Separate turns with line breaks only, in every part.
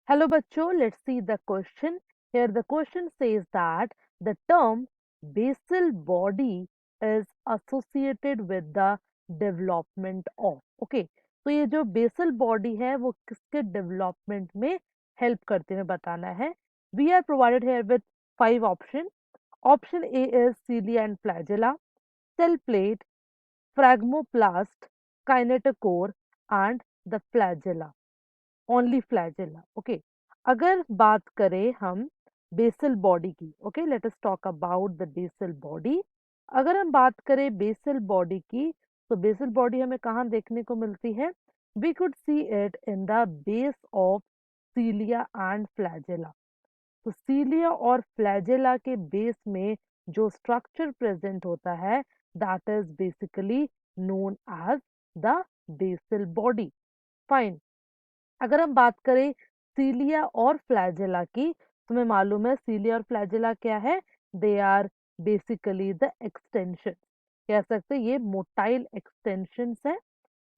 Hello बच्चों, let's see the question. Here the question says that the term basal body is associated with the development of. Okay, तो ये जो basal body है वो किसके development में help करते हैं बताना है. We are provided here with 5 options. Option A is cilia and flagella, cell plate, phragmoplast, kinetochore and the flagella. Only flagella. Okay, अगर बात करें हम बेसल बॉडी की, okay let us talk about the basal body. अगर हम बात करें basal body की, तो बेसल बॉडी हमें कहाँ देखने को मिलती है? We could see it in the base of cilia and flagella. तो सीलिया और फ्लैजेला के बेस में जो स्ट्रक्चर प्रेजेंट होता है, that is basically known as the basal body. Fine. अगर हम बात करें सीलिया और फ्लैजेला की, तो हमें मालूम है सीलिया और फ्लैजेला क्या है? They are basically the extension. कह सकते हैं ये मोटाइल एक्सटेंशन है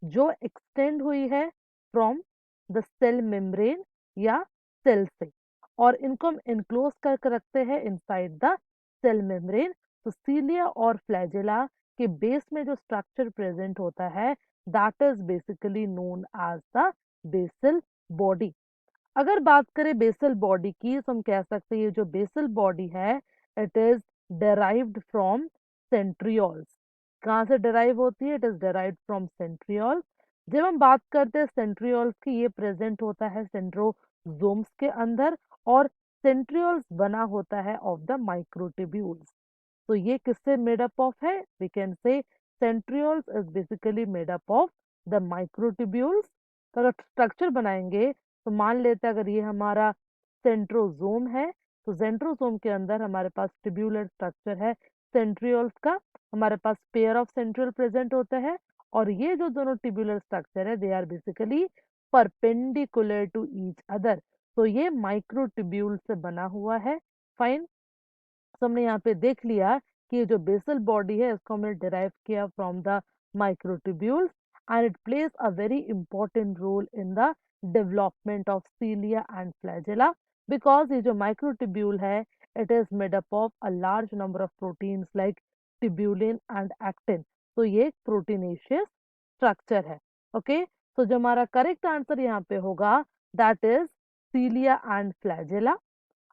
जो एक्सटेंड हुई है फ्रॉम द सेल मेम्ब्रेन या सेल से, और इनको हम इनक्लोज करके रखते हैं इनसाइड द सेल मेम्ब्रेन. तो सीलिया और फ्लैजेला के बेस में जो स्ट्रक्चर प्रेजेंट होता है, that is basically known as the basal body. अगर बात करें बेसल बॉडी की, तो हम कह सकते हैं ये जो बेसल बॉडी है, it is derived from centrioles. कहाँ से डेराइव होती है? It is derived from centriole. जब हम बात करते हैं सेंट्रियोल्स की, ये प्रेजेंट होता है सेंट्रोजोम्स के अंदर, और सेंट्रियोल्स बना होता है ऑफ द माइक्रोट्यूब्यूल्स. तो ये किससे मेड अप ऑफ है? We can say centrioles is basically made up of the microtubules. तो अगर स्ट्रक्चर बनाएंगे, तो मान लेते हैं अगर ये हमारा सेंट्रोजोम है, तो सेंट्रोजोम के अंदर हमारे पास ट्यूब्यूलर स्ट्रक्चर है सेंट्रियोल्स का. हमारे पास पेयर ऑफ सेंट्रियोल प्रेजेंट होता है, और ये जो दोनों ट्यूब्यूलर स्ट्रक्चर है, they are basically perpendicular to each other. तो ये माइक्रोट्यूब्यूल से बना हुआ है. फाइन. तो हमने यहाँ पे देख लिया कि ये जो बेसल बॉडी है, इसको हमने डिराइव किया from the microtubules, and it plays a very important role in the development of cilia and flagella, because ये जो माइक्रोट्यूब्यूल है, it is made up of a large number of proteins like tubulin and actin. तो ये एक proteinaceous structure है. Okay, तो जो हमारा करेक्ट आंसर यहाँ पे होगा, that is cilia and flagella.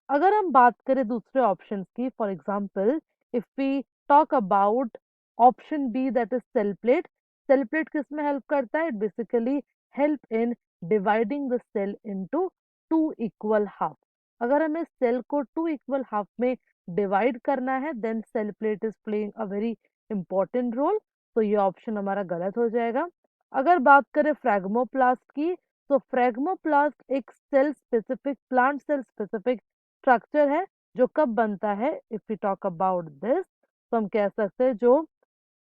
अगर हम बात करें दूसरे ऑप्शंस की, for example if we talk about option B, that is cell plate. Cell plate किस में हेल्प करता है? It basically help in dividing the cell into two equal half. अगर हमें सेल को टू इक्वल हाफ में divide करना है, then cell plate is playing a very important role. तो ये ऑप्शन हमारा गलत हो जाएगा. अगर बात करें फ्रैगमोप्लास्ट की, तो फ्रैगमोप्लास्ट एक cell specific, plant cell specific structure है जो कब बनता है? If we talk about this, तो हम कह सकते हैं जो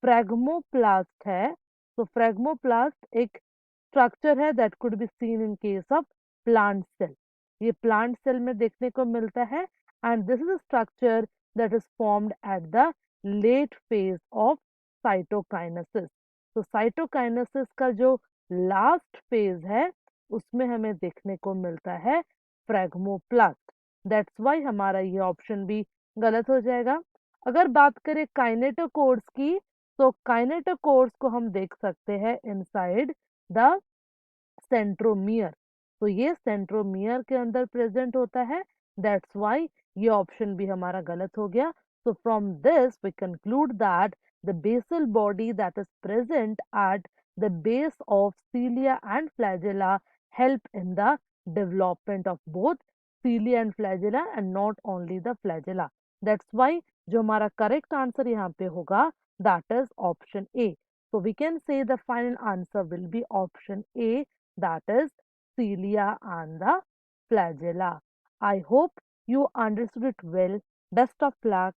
फ्रैगमोप्लास्ट है, तो फ्रैगमोप्लास्ट एक स्ट्रक्चर है that could be seen in case of plant cell. ये प्लांट सेल में देखने को मिलता है, and this is a structure that is formed at the late phase of cytokinesis. तो साइटोकाइनेसिस का जो लास्ट फेज है, उसमें हमें देखने को मिलता है फ्रैगमोप्लास्ट. दैट्स वाई हमारा ये ऑप्शन भी गलत हो जाएगा. अगर बात करें काइनेटोकोर्स की, तो काइनेटोकोर्स को हम देख सकते हैं इनसाइड द सेंट्रोमियर. तो ये सेंट्रोमियर के अंदर प्रेजेंट होता है. दैट्स वाई ये ऑप्शन भी हमारा गलत हो गया. So from this we conclude that the basal body that is present at the base of cilia and flagella help in the development of both cilia and flagella and not only the flagella. That's why जो हमारा correct answer यहाँ पे होगा, that is option A. So we can say the final answer will be option A, that is cilia and the flagella. I hope you understood it well. Best of luck.